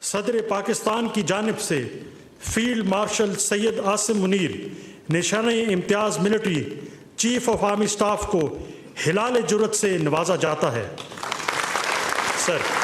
सदर पाकिस्तान की जानिब से field marshal Syed Asim Munir Nishan Imtiaz military chief of army staff को हिलाल जुर्रत से नवाजा जाता है। सर,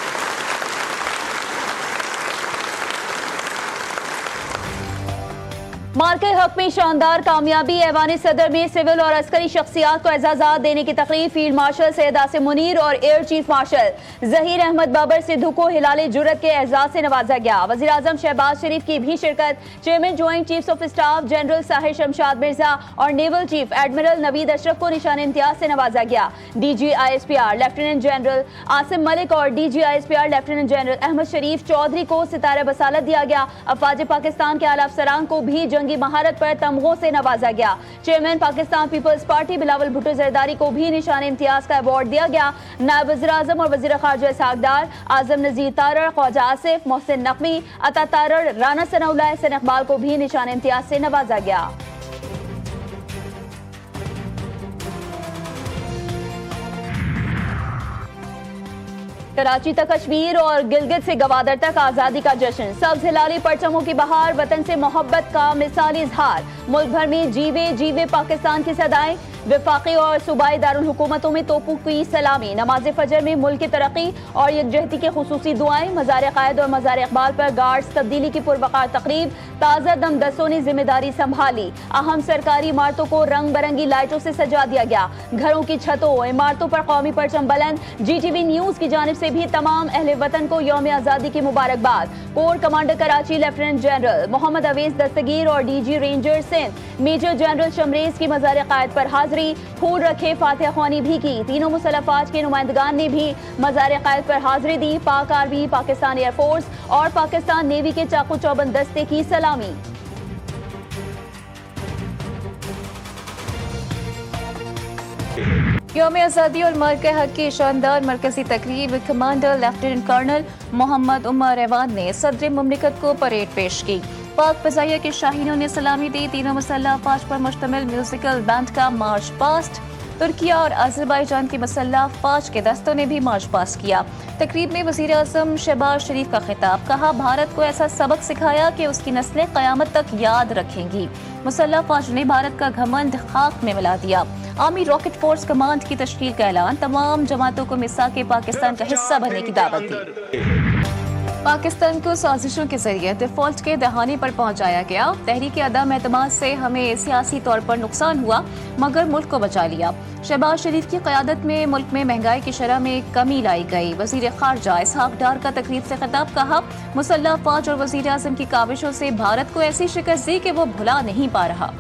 मार्के हक में शानदार कामयाबी। ऐवान सदर में सिविल और अस्करी शख्सियात को एजाज़ात देने की तकरीब फील्ड मार्शल सैयद आसिम मुनीर और air chief marshal Zaheer Ahmed Babar Sidhu को हिलाल जुर्रत के एजाज से नवाजा गया। वज़ीर आज़म शहबाज शरीफ की भी शिरकत। Chairman joint chiefs of staff general Sahir Shamshad Mirza और naval chief admiral Naveed Ashraf को निशान इम्तियाज से नवाजा गया। DGISPR lieutenant general Asim Malik और DGISPR lieutenant general Ahmed Sharif Chaudhry को सितारा बसालत दिया गया। अफवाज पाकिस्तान के आला अफसरान को भी जंगी महारत पर तमगों से नवाजा गया। Chairman Pakistan Peoples Party Bilawal Bhutto Zardari को भी निशान इम्तियाज का अवार्ड दिया गया। नायब वज़ीर आज़म और वज़ीर ख़ारजा इसहाक़ डार, आज़म नज़ीर तारड़, ख्वाजा आसिफ, मोहसिन नकवी, अता तारड़, राना सनाउल्लाह, हसन इकबाल को भी निशान इम्तियाज से नवाजा गया। कराची तक कश्मीर और गिलगित से गवादर तक आज़ादी का जश्न। सब्ज़ हिलाली परचमों की बहार, वतन से मोहब्बत का मिसाली इजहार। मुल्क भर में जीवे जीवे पाकिस्तान की सदाएं। वफाकी और सूबाई दारुल हुकूमतों में तोपों की सलामी। नमाज फजर में मुल्क की तरक्की और यकजहती की खुसूसी दुआएं। मज़ार क़ायद और मज़ार इकबाल पर गार्ड्स तब्दीली की पुरवकार तकरीब। ताज़ा दम दस्तों ने जिम्मेदारी संभाली। अहम सरकारी इमारतों को रंग बिरंगी लाइटों से सजा दिया गया। घरों की छतों इमारतों पर कौमी परचम बुलंद। GTV न्यूज़ की जानिब से भी तमाम अहले वतन को यौम आज़ादी की मुबारकबाद। Corps commander Karachi lieutenant general Mohammad Awais Dastgir और DG ranger Sindh major general Shamrez की मज़ार क़ायद पर हाजिरी। फूल रखे, फातिहा ख्वानी भी की। तीनों मुसल्लह फ़ौज के नुमाइंदगान ने भी मज़ार क़ायद पर हाजिरी दी। पाक आर्मी, पाकिस्तान एयरफोर्स और पाकिस्तान नेवी के चाकू चौबंद दस्ते की सलामी। यौम आज़ादी और मार्के हक की शानदार मरकजी तकरीब commander lieutenant colonel Mohammad Umar ऐवान ने सदर मुमलिकत को परेड पेश की। पाक फ़ज़ाइया के शाहीनों ने सलामी दी। तीनों मुसल्लह फ़ौज पर मुश्तमिल म्यूजिकल बैंड का मार्च पास्ट। तुर्किया और अज़रबैजान की मुसल्लह फ़ौज के दस्तों ने भी मार्च पास किया। तकरीब में वज़ीर आज़म शहबाज शरीफ का खिताब। कहा, भारत को ऐसा सबक सिखाया कि उसकी नस्लें क़यामत तक याद रखेंगी। मुसल्लह फ़ौज ने भारत का घमंड खाक में मिला दिया। आर्मी रॉकेट फोर्स कमांड की तश्कील का ऐलान। तमाम जमातों को मिसाक़ पाकिस्तान का हिस्सा बनने की दावत दी। पाकिस्तान को साजिशों के जरिए डिफॉल्ट के दहाने पर पहुंचाया गया। तहरीक अदम एतमाद से हमें सियासी तौर पर नुकसान हुआ मगर मुल्क को बचा लिया। शहबाज शरीफ की क़यादत में मुल्क में महंगाई की शरह में कमी लाई गई। वज़ीर ख़ारजा इसहाक़ डार का तकरीब से खिताब। कहा, मुसल्लह फ़ौज और वज़ीर आज़म की काविशों से भारत को ऐसी शिकस्त दी कि वो भुला नहीं पा रहा।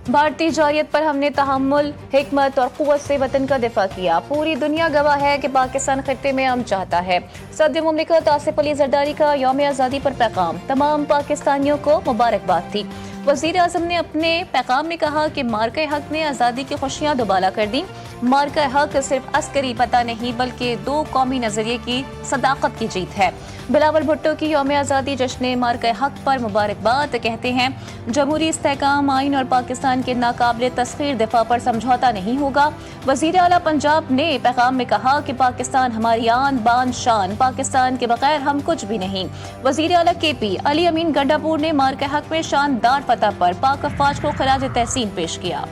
भारतीय जारियत पर हमने तहम्मुल, हिकमत और क़ुव्वत से वतन का दिफा किया। पूरी दुनिया गवाह है कि पाकिस्तान खत्ते में अमन चाहता है। सदर मुमलिकत आसिफ अली जरदारी का यौम आज़ादी पर पैगाम। तमाम पाकिस्तानियों को मुबारकबाद थी। वज़ीर आज़म ने अपने पैगाम में कहा कि मार्के हक ने आज़ादी की खुशियाँ दुबाला कर दी। मार्के हक सिर्फ अस्करी पता नहीं बल्कि दो कौमी नजरिए की सदाकत की जीत है। बिलावल भुट्टो की यौम आज़ादी जश्न मार्के हक पर मुबारकबाद। कहते हैं, जमहूरी इस्तेहकाम, आइन और पाकिस्तान के नाकाबिल तस्खीर दिफा पर समझौता नहीं होगा। वज़ीर आला पंजाब ने पैगाम में कहा कि पाकिस्तान हमारी आन बान शान, पाकिस्तान के बगैर हम कुछ भी नहीं। वज़ीर आला KP अली अमीन गंडापुर ने मार्के हक में शानदार फतह पर पाक अफवाज को खिराज तहसीन पेश किया।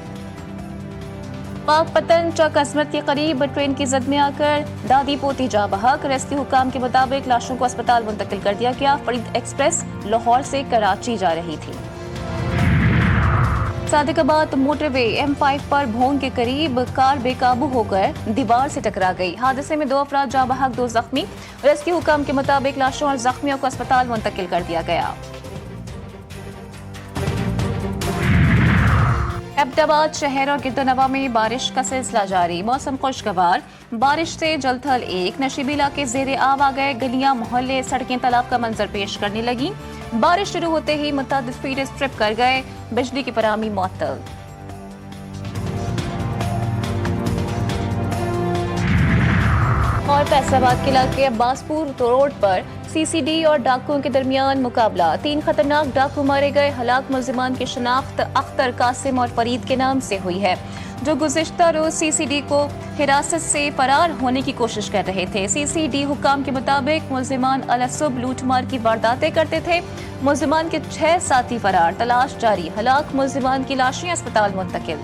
पाक पतन ट्रक अजमत के करीब ट्रेन की जद में आकर दादी पोती जा बहक। रेस्क्यू हुकाम के मुताबिक लाशों को अस्पताल मुंतकिल कर दिया गया। फरीद एक्सप्रेस लाहौर से कराची जा रही थी। सादिकाबाद मोटरवे M5 पर भोंग के करीब कार बेकाबू होकर दीवार से टकरा गई। हादसे में 2 अफराद जा बहक, 2 जख्मी। रेस्क्यू हुकाम के मुताबिक लाशों और जख्मियों को अस्पताल मुंतकिल कर दिया गया। अहमदाबाद शहर और गिरदोनवा में बारिश का सिलसिला जारी। मौसम खुशगवार। बारिश से जलथल 1 नशीबी इलाके ज़ेरे आब आ गए। गलियां, मोहल्ले, सड़कें तालाब का मंजर पेश करने लगी। बारिश शुरू होते ही मुतअद्दिद फीडर स्ट्रिप कर गए। बिजली की फराहमी मुअत्तल। और फैसलाबाद के इलाके अब्बासपुर रोड पर CCD और डाकुओं के दरमियान मुकाबला। 3 खतरनाक डाकू मारे गए। हलाक मुल्जिमान की शनाख्त अख्तर, कासिम और फरीद के नाम से हुई है। जो गुज़िश्ता रोज सीसीडी को हिरासत से फरार होने की कोशिश कर रहे थे। सीसीडी हुक्काम के मुताबिक मुल्जिमान अलसुब लूटमार की वारदातें करते थे। मुल्जिमान के 6 साथी फरार, तलाश जारी, हलाक मुल्जिमान की लाशें अस्पताल मुंतकिल।